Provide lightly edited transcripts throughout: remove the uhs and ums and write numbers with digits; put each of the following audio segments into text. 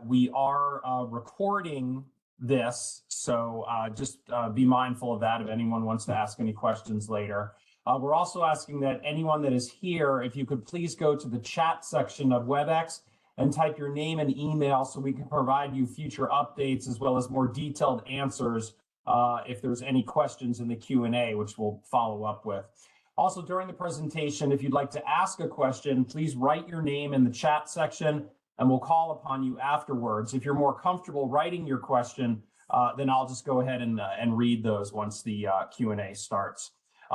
We are recording this, so just be mindful of that if anyone wants to ask any questions later. We're also asking that anyone that is here, if you could please go to the chat section of WebEx and type your name and email so we can provide you future updates as well as more detailed answers if there's any questions in the Q&A, which we'll follow up with. Also, during the presentation, if you'd like to ask a question, please write your name in the chat section and we'll call upon you afterwards. If you're more comfortable writing your question, then I'll just go ahead and read those once the Q&A starts.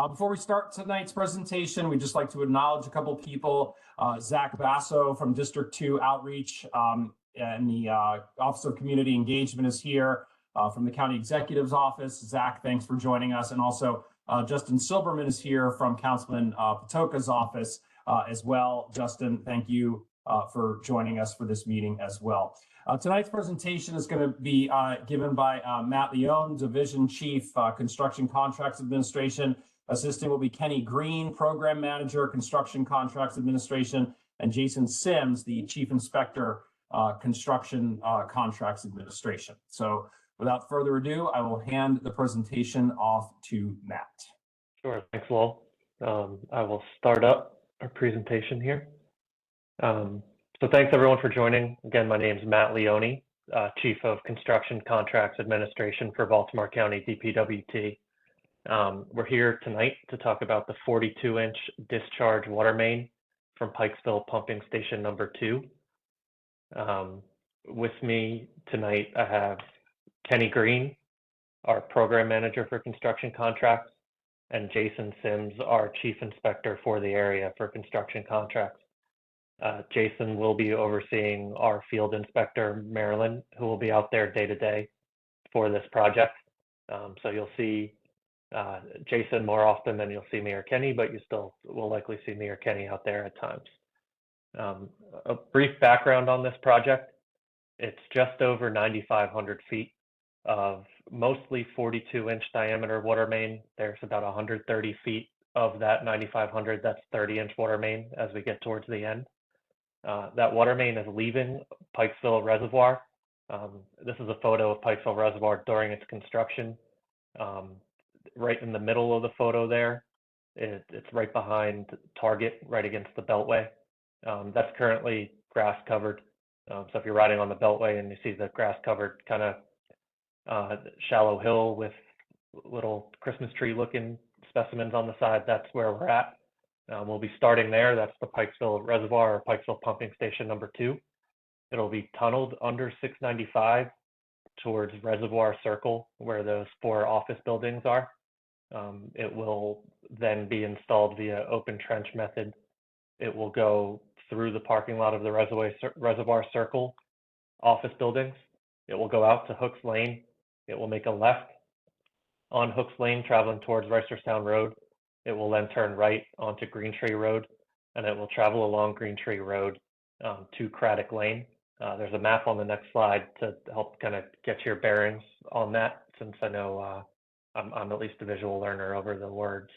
Before we start tonight's presentation, we'd just like to acknowledge a couple people. Zach Basso from District 2 Outreach and the Office of Community Engagement is here from the County Executive's Office. Zach, thanks for joining us. And also Justin Silberman is here from Councilman Patoka's office as well. Justin, thank you for joining us for this meeting as well. Tonight's presentation is going to be given by Matt Leone, Division Chief, Construction Contracts Administration. Assisting will be Kenny Green, Program Manager, Construction Contracts Administration, and Jason Sims, the Chief Inspector, Construction Contracts Administration. So without further ado, I will hand the presentation off to Matt. Sure, thanks, Lowell. I will start up our presentation here. So thanks everyone for joining. Again, my name is Matt Leone, Chief of Construction Contracts Administration for Baltimore County DPWT. We're here tonight to talk about the 42-inch discharge water main from Pikesville Pumping Station number 2. With me tonight, I have Kenny Green, our Program Manager for Construction Contracts, and Jason Sims, our Chief Inspector for the area for Construction Contracts. Jason will be overseeing our Field Inspector, Marilyn, who will be out there day to day for this project. So you'll see Jason more often than you'll see me or Kenny, but you still will likely see me or Kenny out there at times. A brief background on this project. It's just over 9,500 feet of mostly 42-inch diameter water main. There's about 130 feet of that 9,500 that's 30-inch water main as we get towards the end. That water main is leaving Pikesville Reservoir. This is a photo of Pikesville Reservoir during its construction. Right in the middle of the photo there, it's right behind Target, right against the Beltway. That's currently grass covered. So if you're riding on the Beltway and you see the grass covered kind of shallow hill with little Christmas tree looking specimens on the side, that's where we're at. We'll be starting there. That's the Pikesville Reservoir or Pikesville Pumping Station number 2. It'll be tunneled under 695 towards Reservoir Circle, where those 4 office buildings are. It will then be installed via open trench method. It will go through the parking lot of the Reservoir Circle office buildings. It will go out to Hooks Lane. It will make a left on Hooks Lane traveling towards Reisterstown Rd. It will then turn right onto Green Tree Road, and it will travel along Green Tree Road to Craddock Lane. There's a map on the next slide to help kind of get your bearings on that, since I know I'm at least a visual learner over the words.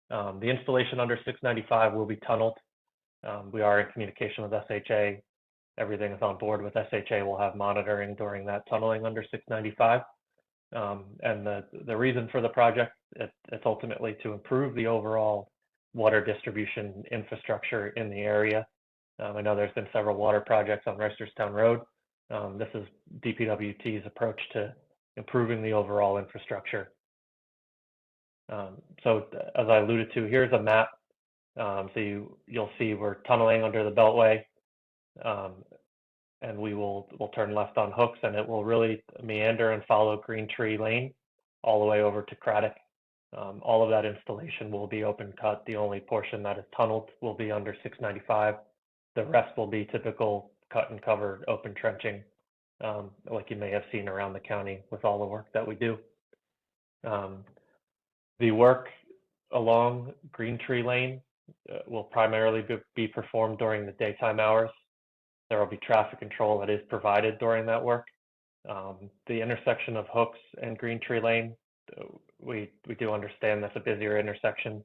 The installation under 695 will be tunneled. We are in communication with SHA. Everything is on board with SHA. We'll have monitoring during that tunneling under 695. And the reason for the project, it's ultimately to improve the overall water distribution infrastructure in the area. I know there's been several water projects on Reisterstown Road. This is DPWT's approach to improving the overall infrastructure. So as I alluded to, here's a map. So you'll see we're tunneling under the Beltway, and we'll turn left on Hooks, and it will really meander and follow Green Tree Lane all the way over to Craddock. All of that installation will be open cut. The only portion that is tunneled will be under 695. The rest will be typical cut and cover open trenching, like you may have seen around the county with all the work that we do. The work along Green Tree Lane will primarily be performed during the daytime hours. There will be traffic control that is provided during that work. The intersection of Hooks and Green Tree Lane, we do understand that's a busier intersection.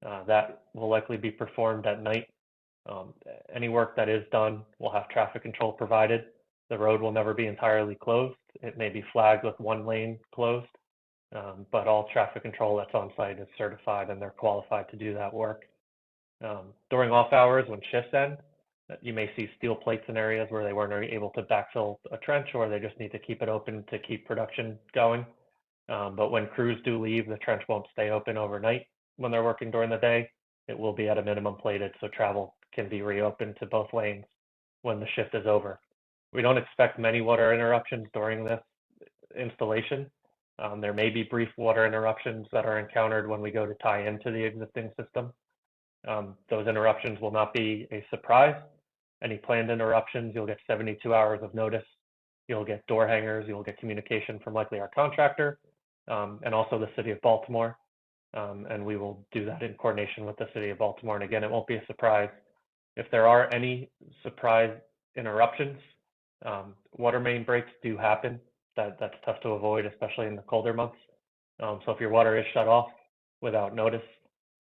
That will likely be performed at night. Any work that is done will have traffic control provided. The road will never be entirely closed. It may be flagged with one lane closed, but all traffic control that's on site is certified and they're qualified to do that work. During off hours when shifts end, you may see steel plates in areas where they weren't able to backfill a trench, or they just need to keep it open to keep production going. But when crews do leave, the trench won't stay open overnight when they're working during the day. It will be at a minimum plated, so travel can be reopened to both lanes when the shift is over. We don't expect many water interruptions during this installation. There may be brief water interruptions that are encountered when we go to tie into the existing system. Those interruptions will not be a surprise. Any planned interruptions, you'll get 72 hours of notice. You'll get door hangers, you'll get communication from likely our contractor, and also the city of Baltimore. And we will do that in coordination with the city of Baltimore. And again, it won't be a surprise. If there are any surprise interruptions, water main breaks do happen. That's tough to avoid, especially in the colder months. So if your water is shut off without notice,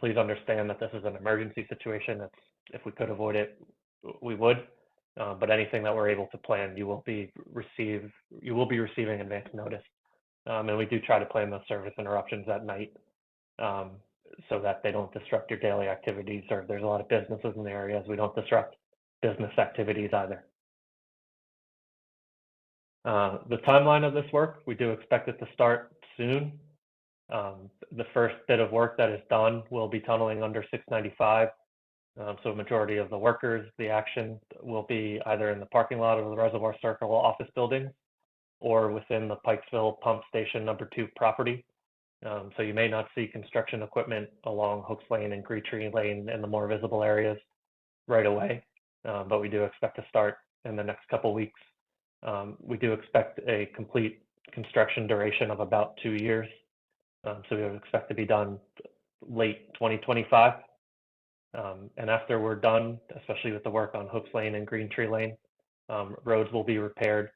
please understand that this is an emergency situation. If we could avoid it, we would. But anything that we're able to plan, you will be receiving advance notice. And we do try to plan those service interruptions at night, so that they don't disrupt your daily activities, or if there's a lot of businesses in the areas, we don't disrupt business activities either. The timeline of this work, we do expect it to start soon. The first bit of work that is done will be tunneling under 695. So a majority of the workers, the action will be either in the parking lot of the Reservoir Circle office building or within the Pikesville Pump Station #2 property. So you may not see construction equipment along Hooks Lane and Greentree Lane in the more visible areas right away, but we do expect to start in the next couple weeks. We do expect a complete construction duration of about 2 years. So we would expect to be done late 2025. And after we're done, especially with the work on Hooks Lane and Greentree Lane, roads will be repaired.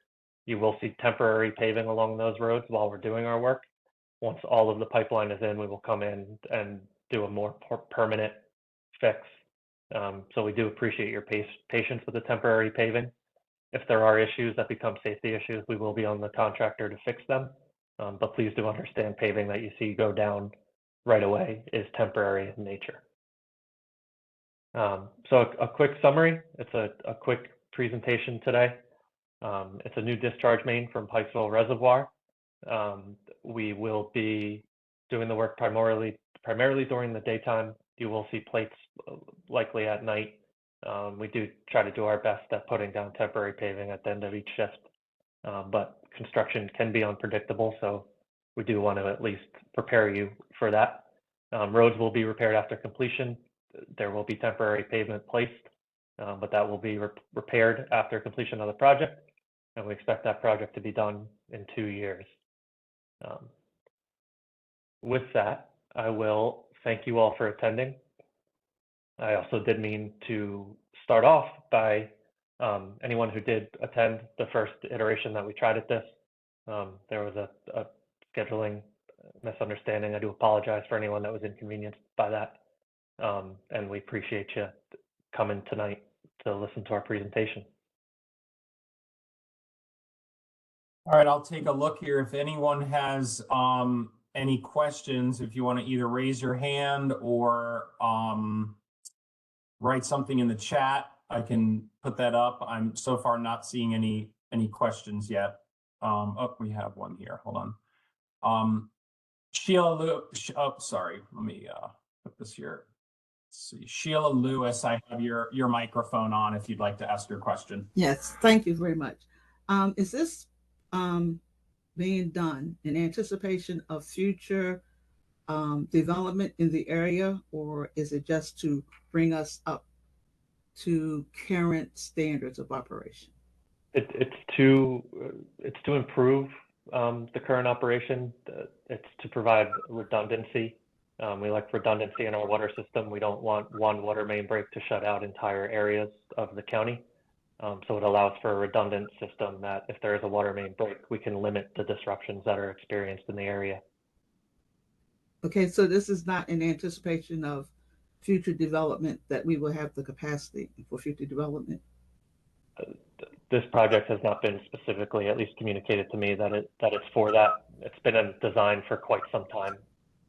You will see temporary paving along those roads while we're doing our work. Once all of the pipeline is in, we will come in and do a more permanent fix. So we do appreciate your patience with the temporary paving. If there are issues that become safety issues, we will be on the contractor to fix them. But please do understand, paving that you see go down right away is temporary in nature. So a quick summary, it's a quick presentation today. It's a new discharge main from Pikesville Reservoir. We will be doing the work primarily during the daytime. You will see plates likely at night. We do try to do our best at putting down temporary paving at the end of each shift, but construction can be unpredictable, so we do want to at least prepare you for that. Roads will be repaired after completion. There will be temporary pavement placed, but that will be repaired after completion of the project, and we expect that project to be done in 2 years. With that, I will thank you all for attending. I also did mean to start off by anyone who did attend the first iteration that we tried at this. There was a scheduling misunderstanding. I do apologize for anyone that was inconvenienced by that. And we appreciate you coming tonight to listen to our presentation. All right, I'll take a look here. If anyone has any questions, if you want to either raise your hand or write something in the chat, I can put that up. I'm so far not seeing any questions yet. Oh, we have one here. Hold on. Sheila sorry. Let me put this here. Let's see. Sheila Lewis, I have your microphone on if you'd like to ask your question. Yes, thank you very much. Is this being done in anticipation of future development in the area, or is it just to bring us up to current standards of operation? It's to improve the current operation. It's to provide redundancy. We like redundancy in our water system. We don't want one water main break to shut out entire areas of the county. So it allows for a redundant system that if there is a water main break, we can limit the disruptions that are experienced in the area. Okay, so this is not in anticipation of future development that we will have the capacity for future development? this project has not been specifically, at least communicated to me, that it's for that. It's been in design for quite some time,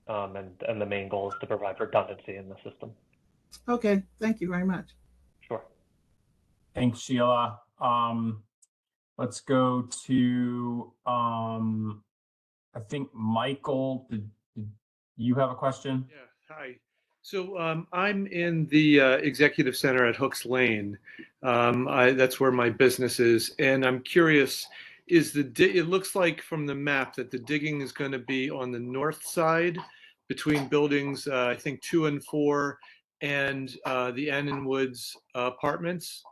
and the main goal is to provide redundancy in the system. Okay, thank you very much. Sure. Thanks, Sheila. Let's go to, I think Michael, did you have a question? Yeah, hi. So I'm in the executive center at Hooks Lane. That's where my business is, and I'm curious. It looks like from the map that the digging is going to be on the north side between buildings, I think 2 and 4, and the Annan Woods apartments,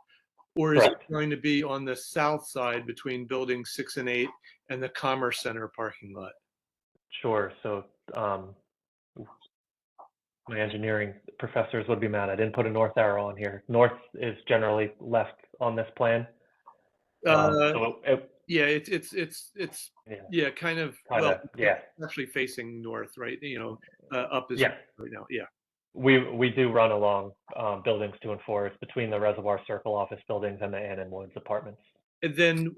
or is Correct. it going to be on the south side between buildings 6 and 8 and the Commerce Center parking lot? Sure. So my engineering professors would be mad. I didn't put a north arrow on here. North is generally left on this plan. Yeah, it's yeah, kind of kinda, yeah. actually facing north, right? Up is Yeah. right now. Yeah. We do run along buildings 2 and 4. It's between the Reservoir Circle office buildings and the Annan Woods apartments. And then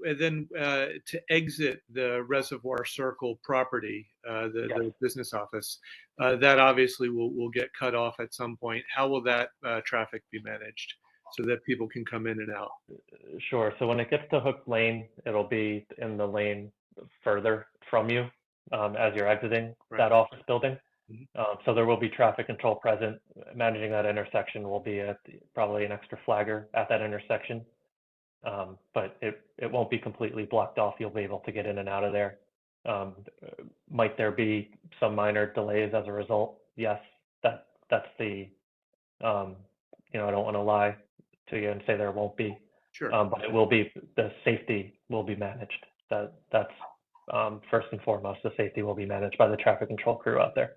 to exit the Reservoir Circle property, the business office, that obviously will get cut off at some point. How will that traffic be managed so that people can come in and out? Sure. So when it gets to Hook Lane, it'll be in the lane further from you as you're exiting that office building. So there will be traffic control present. Managing that intersection will be probably an extra flagger at that intersection. But it won't be completely blocked off. You'll be able to get in and out of there. Might there be some minor delays as a result? Yes, that's the, I don't want to lie to you and say there won't be. Sure. But it will be, the safety will be managed. That's first and foremost, the safety will be managed by the traffic control crew out there.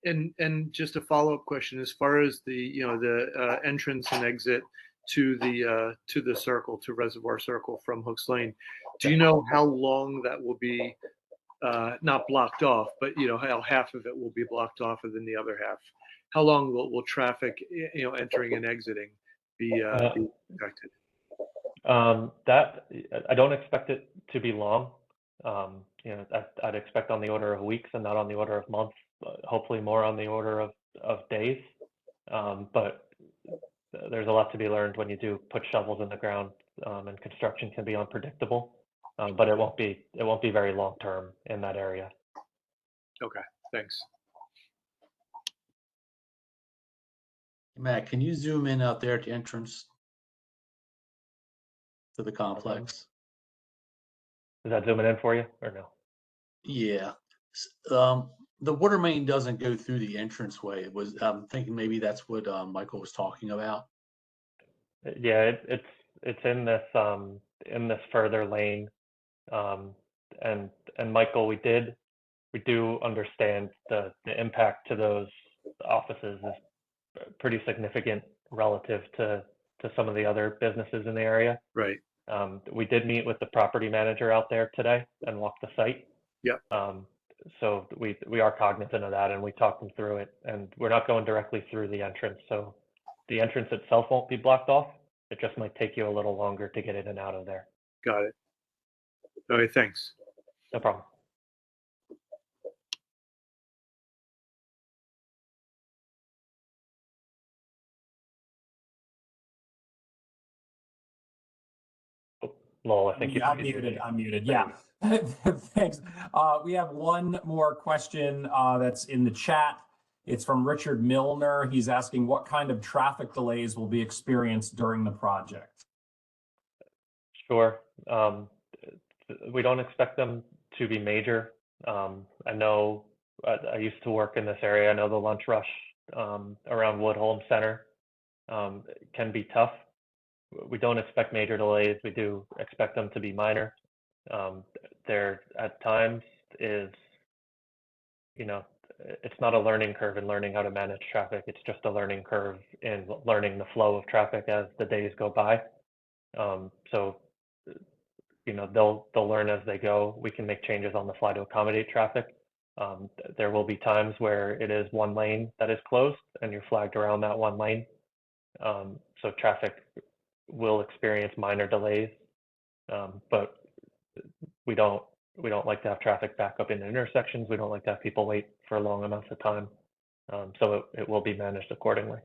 And just a follow-up question, as far as the entrance and exit to the circle, to Reservoir Circle from Hooks Lane, do you know how long that will be not blocked off, but how half of it will be blocked off and then the other half? How long will traffic entering and exiting be affected? That I don't expect it to be long. I'd expect on the order of weeks and not on the order of months. Hopefully more on the order of days. But there's a lot to be learned when you do put shovels in the ground, and construction can be unpredictable. But it won't be very long term in that area. Okay, thanks. Matt, can you zoom in out there at the entrance to the complex? Is that zooming in for you or no? Yeah. The water main doesn't go through the entranceway. I'm thinking maybe that's what Michael was talking about. Yeah, it's in this further lane, and Michael, we do understand the impact to those offices is pretty significant relative to some of the other businesses in the area. Right. We did meet with the property manager out there today and walk the site. Yep. So we are cognizant of that, and we talked them through it, and we're not going directly through the entrance. So the entrance itself won't be blocked off. It just might take you a little longer to get in and out of there. Got it. All right, thanks. No problem. Lowell, I think I'm muted. Yeah. Thanks. We have one more question that's in the chat. It's from Richard Milner. He's asking what kind of traffic delays will be experienced during the project? Sure. We don't expect them to be major. I know I used to work in this area. I know the lunch rush around Woodholm Center can be tough. We don't expect major delays. We do expect them to be minor. There at times is, it's not a learning curve in learning how to manage traffic. It's just a learning curve in learning the flow of traffic as the days go by. So, they'll learn as they go. We can make changes on the fly to accommodate traffic. There will be times where it is one lane that is closed and you're flagged around that one lane. So traffic will experience minor delays But we don't like to have traffic back up in intersections. We don't like to have people wait for long amounts of time. So it will be managed accordingly.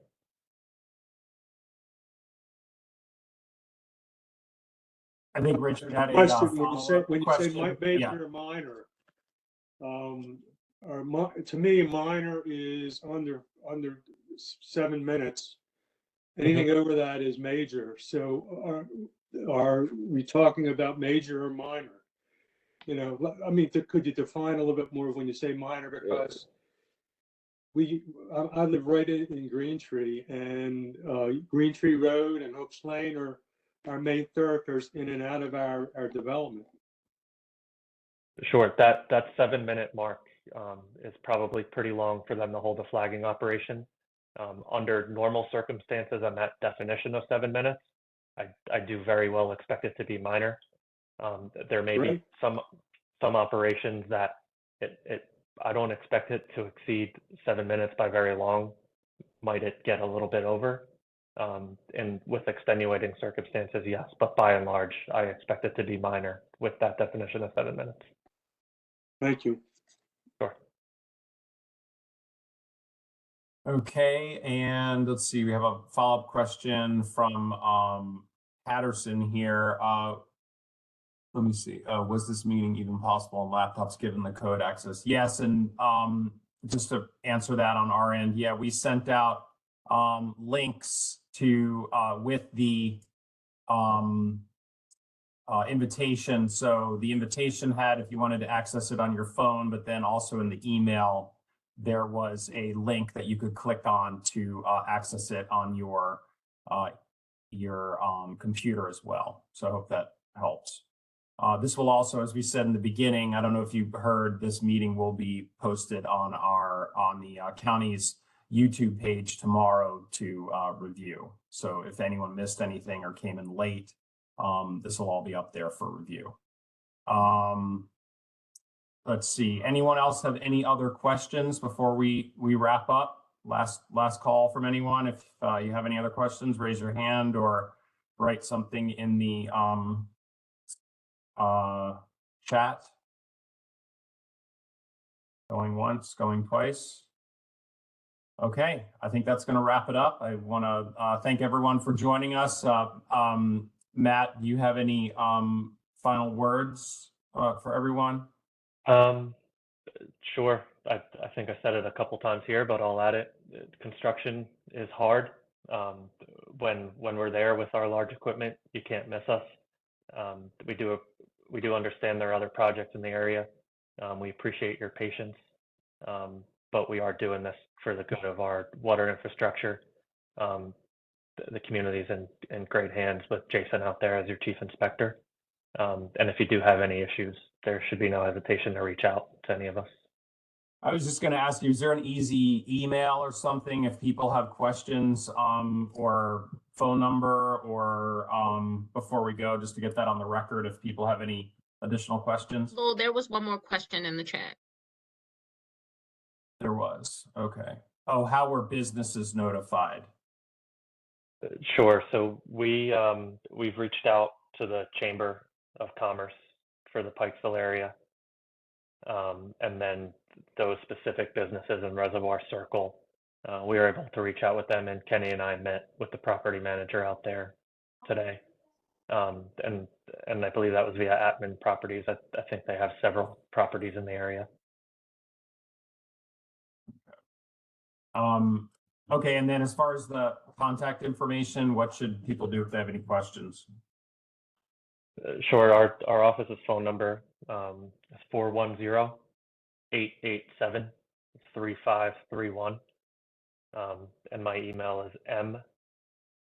I think Richard had a Question, when you say, follow-up when you say question. major Yeah. or minor, to me, minor is under 7 minutes. Anything over that is major. So are we talking about major or minor? You know, I mean, could you define a little bit more when you say minor? Because I live right in Green Tree, and Green Tree Road and Hooks Lane are our main thoroughfares in and out of our development. Sure, that 7-minute mark is probably pretty long for them to hold a flagging operation. Under normal circumstances, on that definition of 7 minutes, I do very well expect it to be minor. There may be some operations that I don't expect it to exceed 7 minutes by very long. Might it get a little bit over? And with extenuating circumstances, yes, but by and large, I expect it to be minor with that definition of 7 minutes. Thank you. Sure. Okay, and let's see, we have a follow-up question from Patterson here. Let me see, was this meeting even possible on laptops given the code access? Yes, and just to answer that on our end, yeah, we sent out links to with the invitation. So the invitation had, if you wanted to access it on your phone, but then also in the email, there was a link that you could click on to access it on your computer as well. So I hope that helps. This will also, as we said in the beginning, I don't know if you heard, this meeting will be posted on the county's YouTube page tomorrow to review. So if anyone missed anything or came in late, this will all be up there for review. Let's see. Anyone else have any other questions before we wrap up? Last call from anyone. If you have any other questions, raise your hand or write something in the chat. Going once, going twice. Okay, I think that's going to wrap it up. I want to thank everyone for joining us. Matt, do you have any final words for everyone? Sure. I think I said it a couple times here, but I'll add it. Construction is hard. When we're there with our large equipment, you can't miss us. We do understand there are other projects in the area. We appreciate your patience, but we are doing this for the good of our water infrastructure. The community's in great hands with Jason out there as your chief inspector. And if you do have any issues, there should be no hesitation to reach out to any of us. I was just going to ask you, is there an easy email or something if people have questions, or phone number, or before we go, just to get that on the record if people have any additional questions? Well, there was one more question in the chat. There was. Okay. Oh, how were businesses notified? Sure. So we've reached out to the Chamber of Commerce for the Pikesville area. And then those specific businesses in Reservoir Circle, we were able to reach out with them, and Kenny and I met with the property manager out there today. And I believe that was via Atman Properties. I think they have several properties in the area. Okay, and then as far as the contact information, what should people do if they have any questions? Sure. Our office's phone number is 410-887-3531. And my email is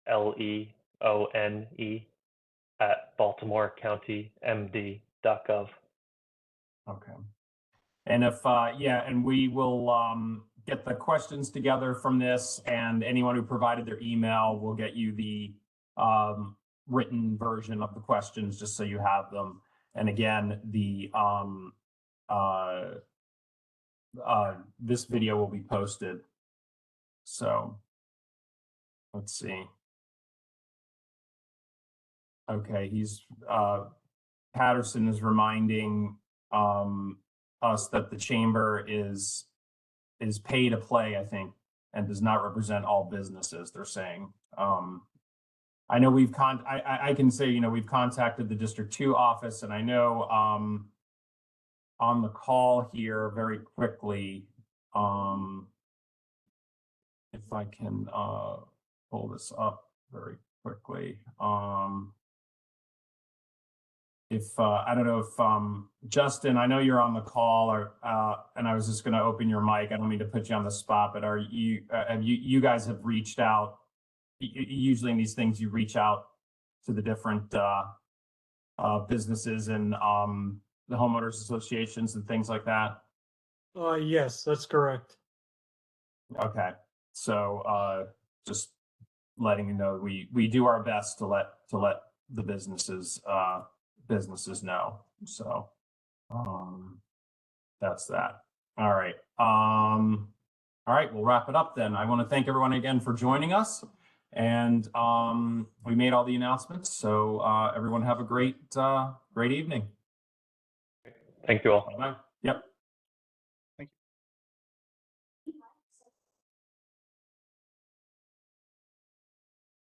mleone@baltimorecountymd.gov. Okay. And if, yeah, and we will get the questions together from this, and anyone who provided their email will get you the written version of the questions just so you have them. And again, the this video will be posted. So let's see. Okay, Patterson is reminding us that the chamber is pay to play, I think, and does not represent all businesses, they're saying. I know I can say, you know, we've contacted the District 2 office, and I know on the call here very quickly, if I can pull this up very quickly. If I don't know if Justin, I know you're on the call, or and I was just going to open your mic. I don't mean to put you on the spot, but have you guys have reached out? Usually in these things, you reach out to the different businesses and the homeowners associations and things like that. Yes, that's correct. Okay, so just letting you know, we do our best to let the businesses know. So that's that. All right. All right, we'll wrap it up then. I want to thank everyone again for joining us, and we made all the announcements. So everyone have a great evening. Thank you all. Bye-bye.